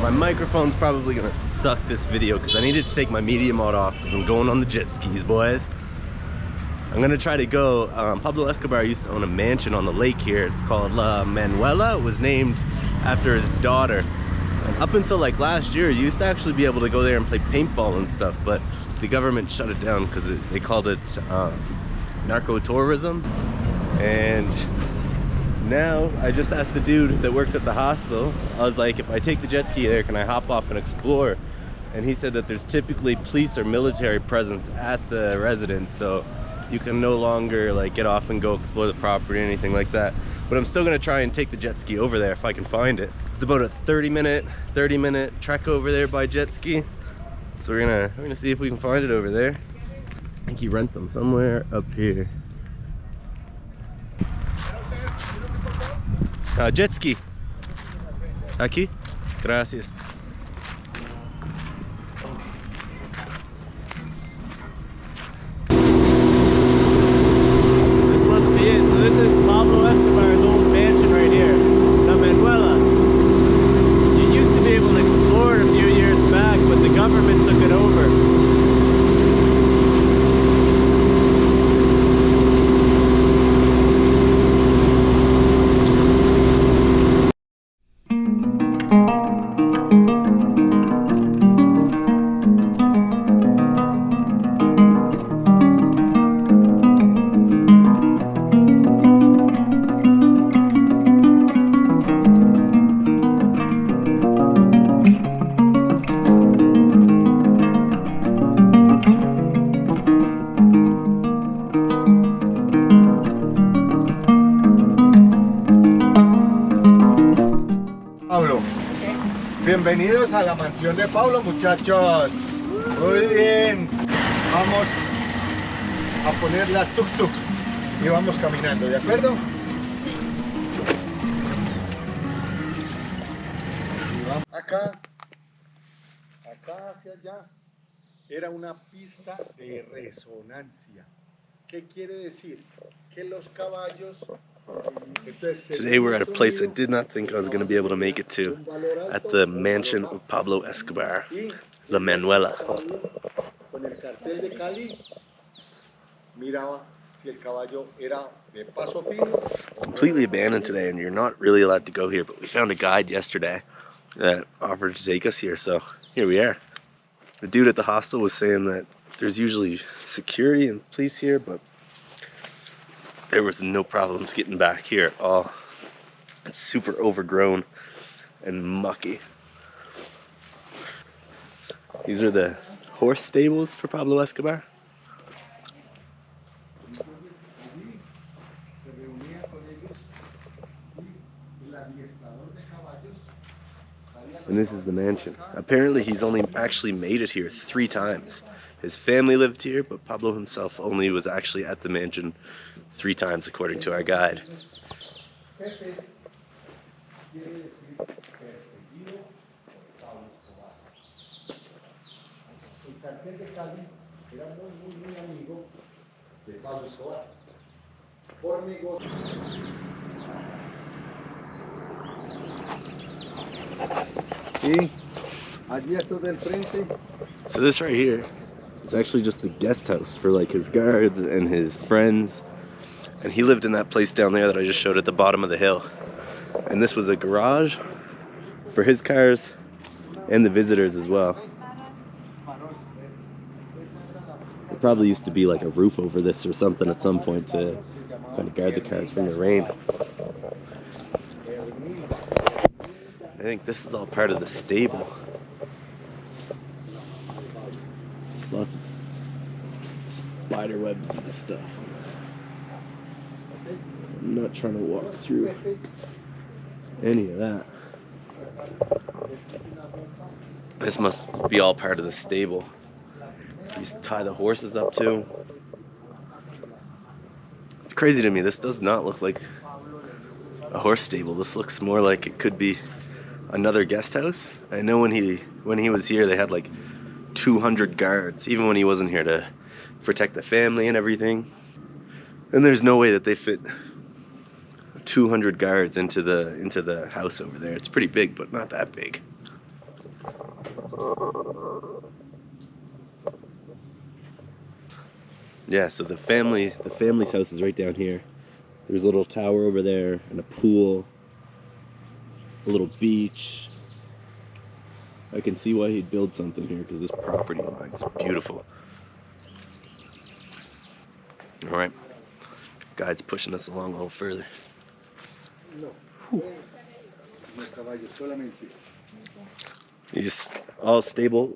My microphone's probably gonna suck this video because I needed to take my media mode off because I'm going on the jet skis, boys. I'm gonna try to go. Pablo Escobar used to own a mansion on the lake here. It's called La Manuela. It was named after his daughter. And up until like last year, you used to actually be able to go there and play paintball and stuff, but the government shut it down because they called it narco-tourism. And now I just asked the dude that works at the hostel, I was like, if I take the jet ski there, can I hop off and explore? And he said that there's typically police or military presence at the residence, so you can no longer like get off and go explore the property or anything like that. But I'm still gonna try and take the jet ski over there if I can find it. It's about a 30 minute trek over there by jet ski. So we're gonna see if we can find it over there. I think you rent them somewhere up here. Jet ski. Aquí. Gracias. This must be it. So this is Pablo Escobar's old mansion right here, La Manuela. You used to be able to explore it a few years back, but the government took it over. Pablo, bienvenidos a la mansión de Pablo, muchachos. Muy bien, vamos a poner la tuk-tuk y vamos caminando, ¿de acuerdo? Y vamos acá hacia allá. Era una pista de resonancia. ¿Qué quiere decir? Que los caballos... Today we're at a place I did not think I was going to be able to make it to, at the mansion of Pablo Escobar, La Manuela. It's completely abandoned today and you're not really allowed to go here, but we found a guide yesterday that offered to take us here, so here we are. The dude at the hostel was saying that there's usually security and police here, but there was no problems getting back here at all. It's super overgrown and mucky. These are the horse stables for Pablo Escobar. And this is the mansion. Apparently he's only actually made it here 3 times. His family lived here, but Pablo himself only was actually at the mansion 3 times, according to our guide. So this right here is actually just the guest house for like his guards and his friends. And he lived in that place down there that I just showed at the bottom of the hill. And this was a garage for his cars and the visitors as well. There probably used to be like a roof over this or something at some point to kind of guard the cars from the rain. I think this is all part of the stable. There's lots of spider webs and stuff. I'm not trying to walk through any of that. This must be all part of the stable. You tie the horses up to. It's crazy to me. This does not look like a horse stable. This looks more like it could be another guest house. I know when he was here, they had like 200 guards, even when he wasn't here, to protect the family and everything. And there's no way that they fit 200 guards into the house over there. It's pretty big, but not that big. Yeah, so the family's house is right down here. There's a little tower over there and a pool, a little beach. I can see why he'd build something here because this property line's beautiful. All right, guide's pushing us along a little further. He's all stable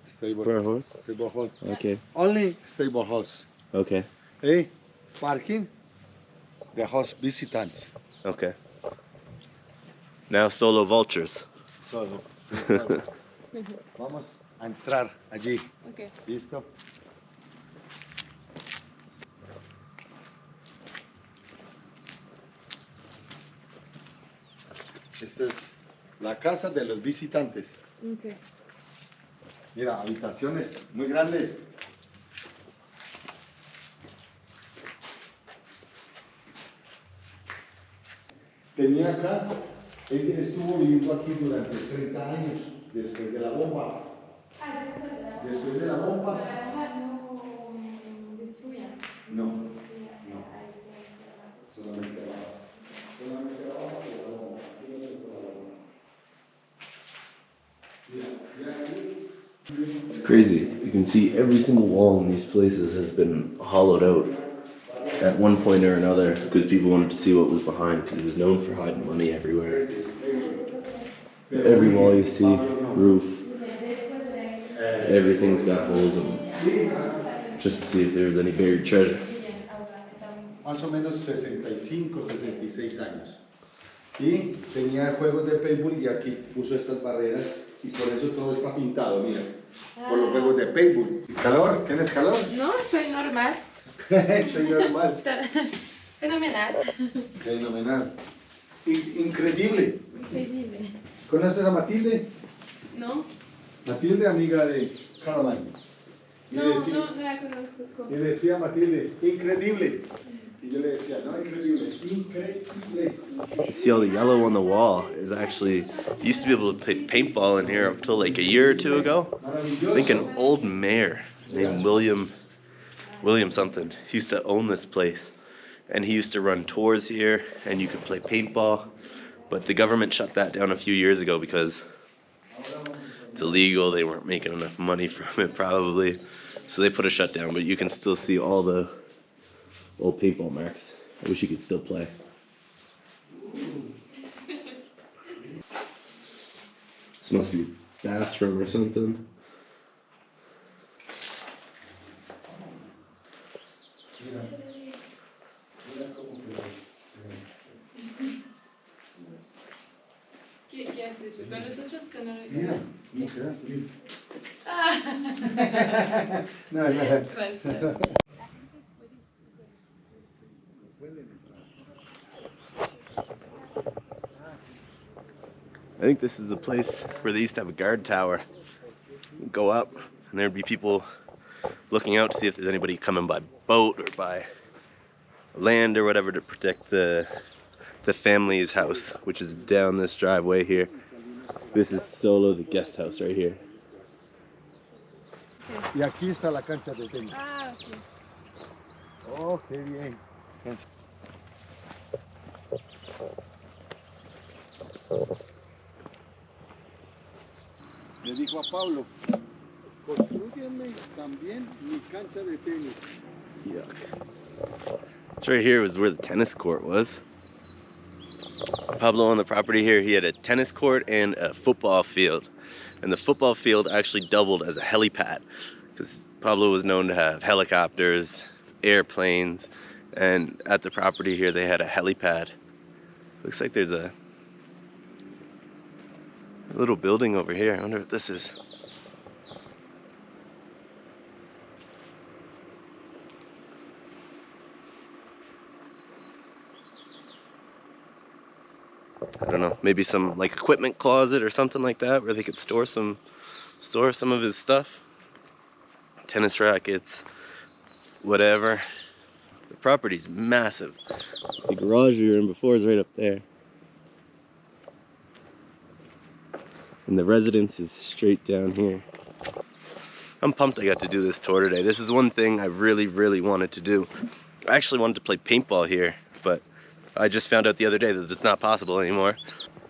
Stable. for a horse? Stable horse. Okay. Only stable horse. Okay. Hey, parking. The horse visitants. Okay. Now solo vultures. Solo. Vamos a entrar allí. Okay. ¿Listo? Esta es la casa de los visitantes. Okay. Mira, habitaciones muy grandes. Tenía acá, él estuvo viviendo aquí durante 30 años, después de la bomba. Ah, después de la bomba. Después de la bomba. La bomba no destruía. No, Destruía. no. Ahí se solamente abajo. Solamente abajo de la bomba. Aquí no entró la bomba. Mira, ya aquí. It's crazy. You can see every single wall in these places has been hollowed out at one point or another because people wanted to see what was behind because it was known for hiding money everywhere. Every wall you see, roof, everything's got holes in them just to see if there was any buried treasure. Más o menos 65, 66 años. Y tenía juegos de paintball y aquí puso estas barreras y por eso todo está pintado, mira. Por los juegos de paintball. ¿Calor? ¿Tienes calor? No, estoy normal. Estoy normal. Fenomenal. Fenomenal. Increíble. Increíble. ¿Conoces a Matilde? No, Matilde, amiga de Caroline. Y no, decía, no la conozco. y decía Matilde, increíble. Y yo le decía, no, increíble, increíble. You see all the yellow on the wall is actually, you used to be able to play paintball in here up till like a year or two ago. I think an old mayor named William something, he used to own this place. And he used to run tours here and you could play paintball. But the government shut that down a few years ago because it's illegal. They weren't making enough money from it probably. So they put a shutdown, but you can still see all the old paintball marks. I wish you could still play. This must be a bathroom or something. ¿Qué has hecho con nosotros? Con Mira, ¿cómo quedaste? Ah. No, no. Perfecto. I think this is the place where they used to have a guard tower. You'd go up and there'd be people looking out to see if there's anybody coming by boat or by land or whatever to protect the family's house, which is down this driveway here. This is solo the guest house right here. Y aquí está la cancha de tenis. Ah, ok. Oh, qué bien. Le dijo a Pablo, construyeme también mi cancha de tenis. Yuck. It's right here was where the tennis court was. Pablo on the property here, he had a tennis court and a football field. And the football field actually doubled as a helipad because Pablo was known to have helicopters, airplanes, and at the property here they had a helipad. Looks like there's a little building over here. I wonder what this is. I don't know, maybe some like equipment closet or something like that where they could store some of his stuff. Tennis rackets, whatever. The property's massive. The garage we were in before is right up there. And the residence is straight down here. I'm pumped I got to do this tour today. This is one thing I really wanted to do. I actually wanted to play paintball here, but I just found out the other day that it's not possible anymore.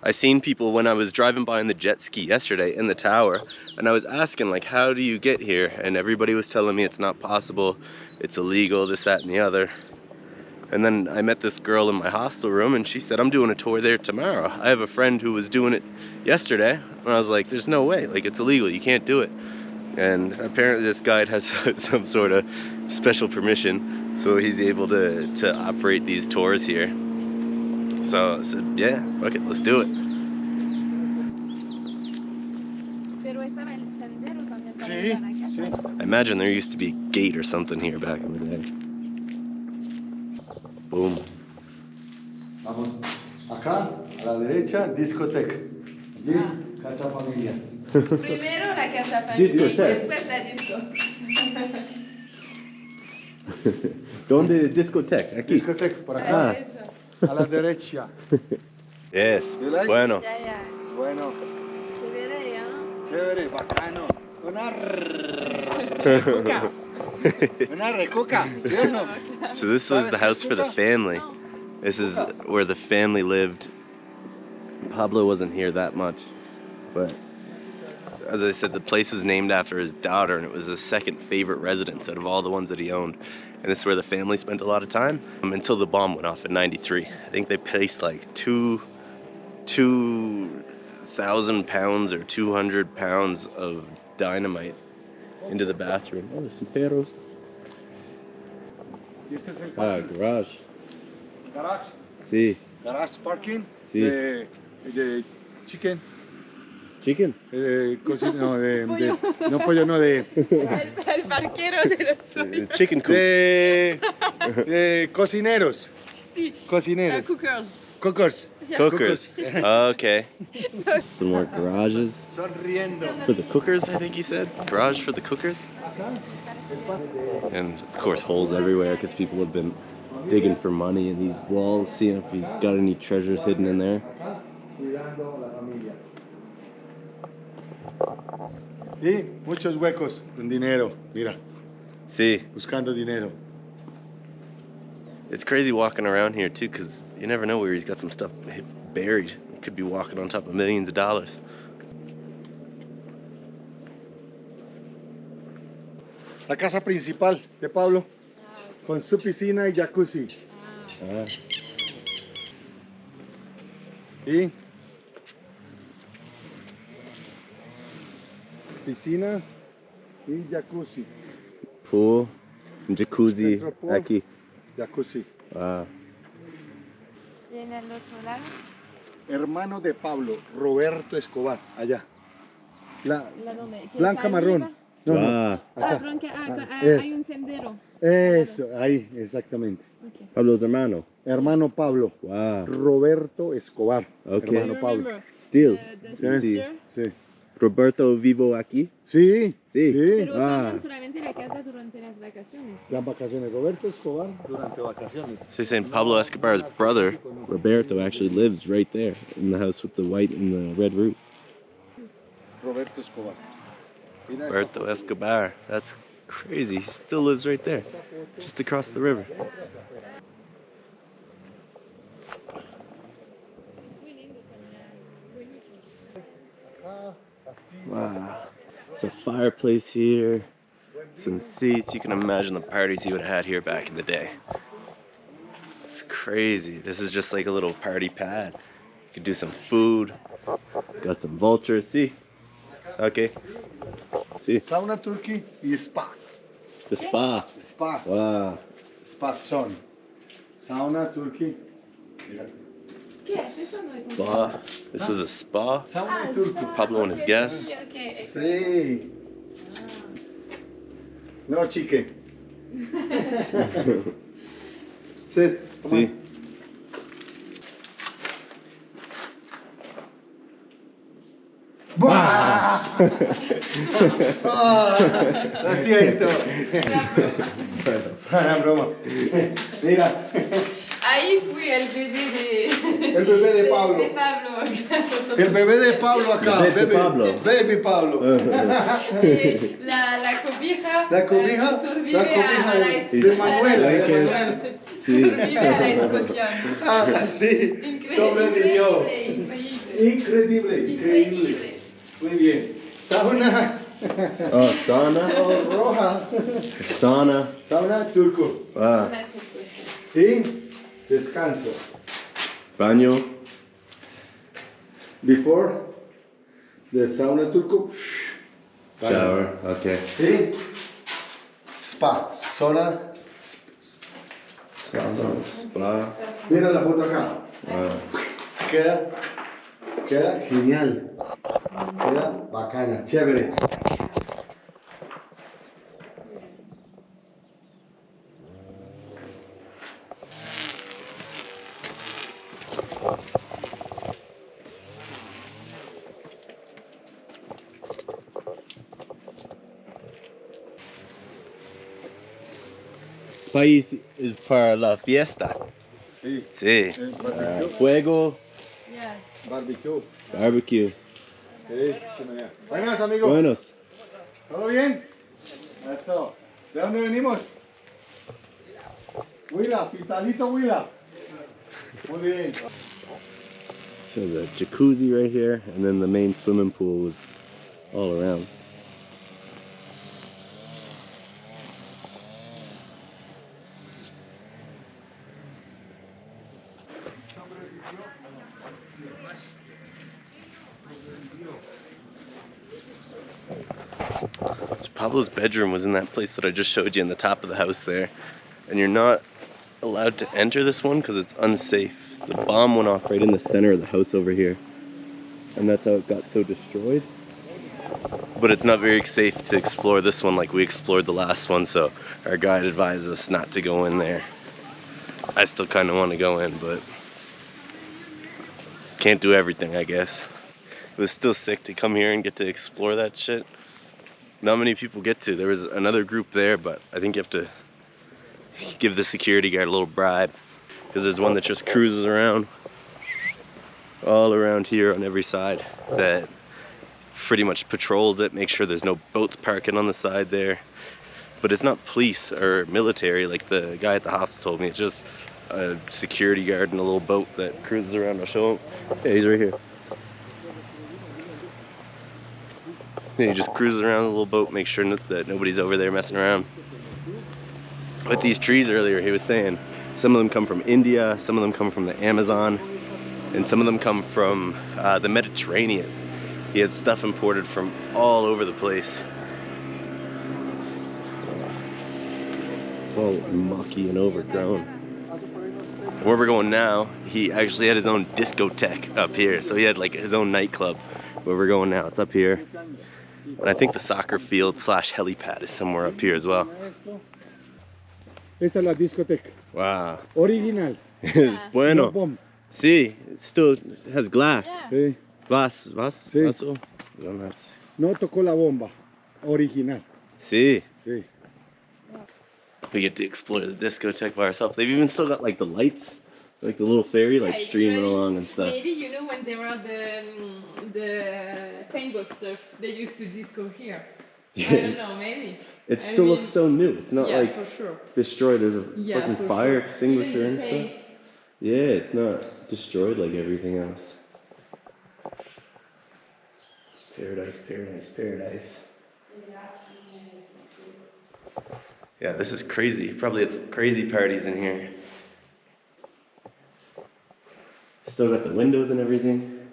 I seen people when I was driving by in the jet ski yesterday in the tower, and I was asking like, how do you get here? And everybody was telling me it's not possible, it's illegal, this, that, and the other. And then I met this girl in my hostel room and she said, I'm doing a tour there tomorrow. I have a friend who was doing it yesterday. And I was like, there's no way, like it's illegal, you can't do it. And apparently this guide has some sort of special permission, so he's able to operate these tours here. So I said, yeah, fuck it, let's do it. I imagine there used to be a gate or something here back in the day. Boom. Vamos acá, a la derecha, discoteca. Allí, casa familia. Primero la casa familia y Discoteca. después la disco. ¿Dónde discoteca? Aquí. Discoteca, por acá, Eso. a la derecha. Yes, You like? bueno. Ya, ya. Es bueno, Chévere, ¿ya? chévere, bacano. Una recoca. Una recoca, ¿sí o no? So this was the house for the family. This is where the family lived. Pablo wasn't here that much, but as I said, the place was named after his daughter, and it was his second favorite residence out of all the ones that he owned. And this is where the family spent a lot of time until the bomb went off in '93. I think they placed like 2,000 pounds or 200 pounds of dynamite into the bathroom. Oh, there's some perros. Y este es el Garage. garage. Sí. Garage parking. Sí. De chicken. Chicken. No, no pollo, no, de El parquero de los pollos. Chicken coop. de cocineros. Sí. Cocineros. Cookers. Cookers. Cookers. Okay. Some more garages. Sonriendo. For the cookers, I think he said. Garage for the cookers. And of course holes everywhere because people have been digging for money in these walls, seeing if he's got any treasures hidden in there. Cuidando la familia. Y muchos huecos con dinero, mira, See, buscando dinero. it's crazy walking around here too because you never know where he's got some stuff buried. He could be walking on top of millions of dollars. La casa principal de Pablo, con su piscina y jacuzzi. Ah. Y piscina y jacuzzi. Pool, jacuzzi, Central pool. aquí. Jacuzzi. Wow. Y en el otro lado. Hermano de Pablo, Roberto Escobar, allá. La ¿La dónde? ¿Que blanca está marrón. arriba? No, no, Wow. acá. Bronca, es. hay un sendero. Eso, ahí, exactamente. Okay. Pablo's hermano. Hermano Pablo, Wow. Roberto Escobar. Okay. Hermano You Pablo. remember Still. the Sí. sister? Sí. Roberto vivo aquí. Sí, Sí. Pero Ah. toman solamente la casa durante las vacaciones. Las vacaciones. Roberto Escobar durante vacaciones. So you're saying Pablo Escobar's brother, Roberto, actually lives right there in the house with the white and the red roof. Roberto Escobar. Mira esta Roberto Escobar. That's crazy. He still lives right there, just across the river. Es muy lindo con la... Wow. It's a fireplace here, some seats. You can imagine the parties he would have had here back in the day. It's crazy. This is just like a little party pad. You could do some food. Got some vultures. See? Okay. See? Sauna turkey y spa. The spa. Spa. Wow. Spa son. Sauna turkey. Mira. ¿Qué es eso? No he Spa. This was a spa. Sauna y turco. Pablo and his guests. Okay. Sí. No, chicken. Sit. See? Lo siento. Para broma. Mira. Ahí fui el bebé de... El bebé de Pablo. De Pablo, claro. El bebé de Pablo acá. Bebé de Pablo. Baby Pablo. La cobija... La cobija. Survive La cobija a la de explosión. Manuel. Hay que- Sí. Survive a la explosión. Ah, sí. Sobrevivió. Increíble. Increíble. Muy bien. Sauna. Oh, sauna. Roja. Sauna. Sauna turco. Ah, Y descanso. baño. Before the sauna turco. Shower. Okay. Y spa. Zona. Sauna, spa. Mira la foto acá. Wow. Queda genial. Queda bacana, chévere. This país is para la fiesta. Sí. Sí. Barbecue. Fuego, Yeah. Barbecue. barbecue. Sí. Buenas, amigos. Buenos. ¿Todo bien? Eso. ¿De dónde venimos? Huila, Pitalito Huila. Muy bien. So there's a jacuzzi right here, and then the main swimming pool was all around. So Pablo's bedroom was in that place that I just showed you in the top of the house there. And you're not allowed to enter this one because it's unsafe. The bomb went off right in the center of the house over here. And that's how it got so destroyed. But it's not very safe to explore this one like we explored the last one, so our guide advised us not to go in there. I still kind of want to go in, but can't do everything, I guess. It was still sick to come here and get to explore that shit. Not many people get to. There was another group there, but I think you have to give the security guard a little bribe, because there's one that just cruises around all around here on every side that pretty much patrols it, make sure there's no boats parking on the side there. But it's not police or military like the guy at the hostel told me. It's just a security guard in a little boat that cruises around. I'll show him. Yeah, he's right here. Yeah, he just cruises around the little boat, make sure that nobody's over there messing around. With these trees earlier, he was saying some of them come from India, some of them come from the Amazon, and some of them come from the Mediterranean. He had stuff imported from all over the place. It's all mucky and overgrown. Where we're going now, he actually had his own discotheque up here. So he had like his own nightclub. Where we're going now, it's up here. And I think the soccer field / helipad is somewhere up here as well. Esta es la discoteca. Wow. Original. It's bueno. No bomb. Sí, it still has glass. Sí. Vas, Sí. vaso. No tocó la bomba. Original. Sí. Sí. We get to explore the discotheque by ourselves. They've even still got like the lights, like the little ferry, like Yeah, it's streaming really- along and stuff. Maybe you know when they were the paintball stuff, they used to disco here. I don't know, maybe. It I still mean, looks so new. It's not yeah, like for sure. destroyed. There's a Yeah, fucking for fire sure. extinguisher Even and the stuff. paint. Yeah, it's not destroyed like everything else. Paradise, paradise, paradise. Yeah, this is crazy. Probably it's crazy parties in here. Still got the windows and everything.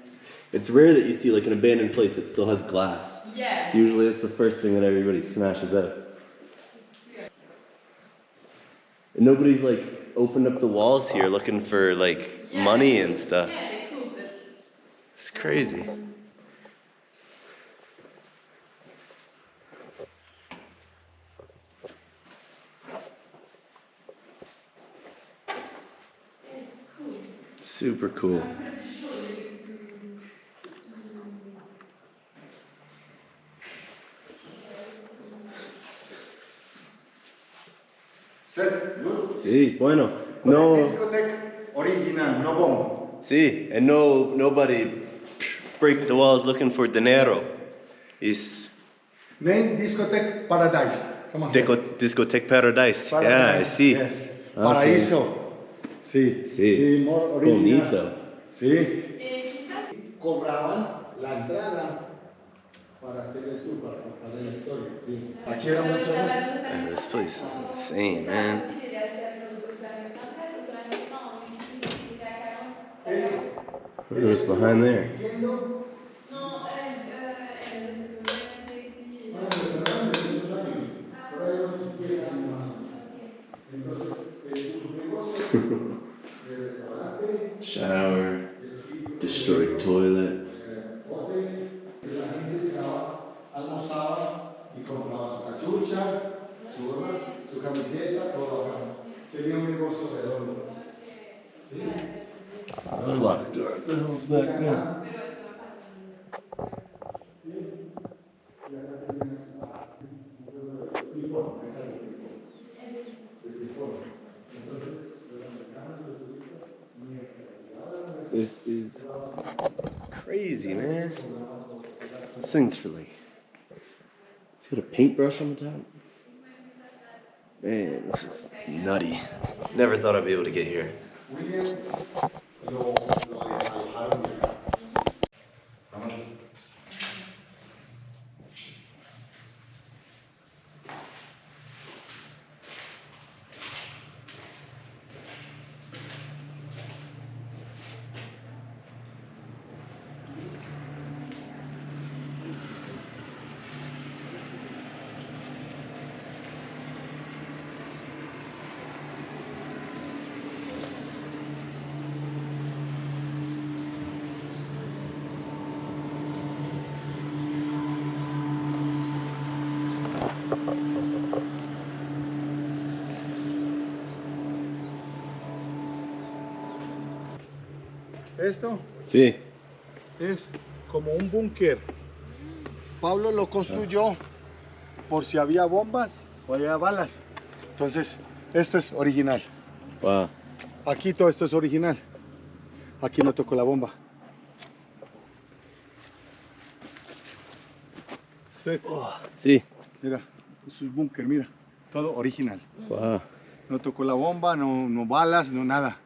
It's rare that you see like an abandoned place that still has glass. Yeah. Usually that's the first thing that everybody smashes out. And nobody's like opened up the walls here looking for like Yeah, money and stuff. Yeah, they could, but It's crazy. Super cool. Set, good. Sí, bueno. No, Discotheque. original, no bomb. Sí, and nobody break the walls looking for dinero. It's Name Discotheque Paradise. Come on. Discotheque Paradise. Yeah, I Paradise, see. yes. Okay. Paraíso. Sí. Sí. Y more original. Bonito. Sí. Quizás Cobraban la entrada para hacer el tour, para contar la historia. Sí. Aquí era mucho más. Man, this place is insane, man. What's behind there? Shower, destroyed toilet. Almorzaba y compraba su cachucha, su gorra, su camiseta, todo acá. Tenía un negocio redondo. Unlocked door. What the hell's back there? This is crazy, man. This thing's for like. It's got a paintbrush on the top. Man, this is nutty. Never thought I'd be able to get here. William lo desalojaron de acá. Esto Sí. es como un búnker. Pablo lo construyó por si había bombas o había balas. Entonces, esto es original. Wow. Aquí todo esto es original. Aquí no tocó la bomba. Set. Sí. Mira, es un búnker, mira. Todo original. Wow. No tocó la bomba, no balas, no nada.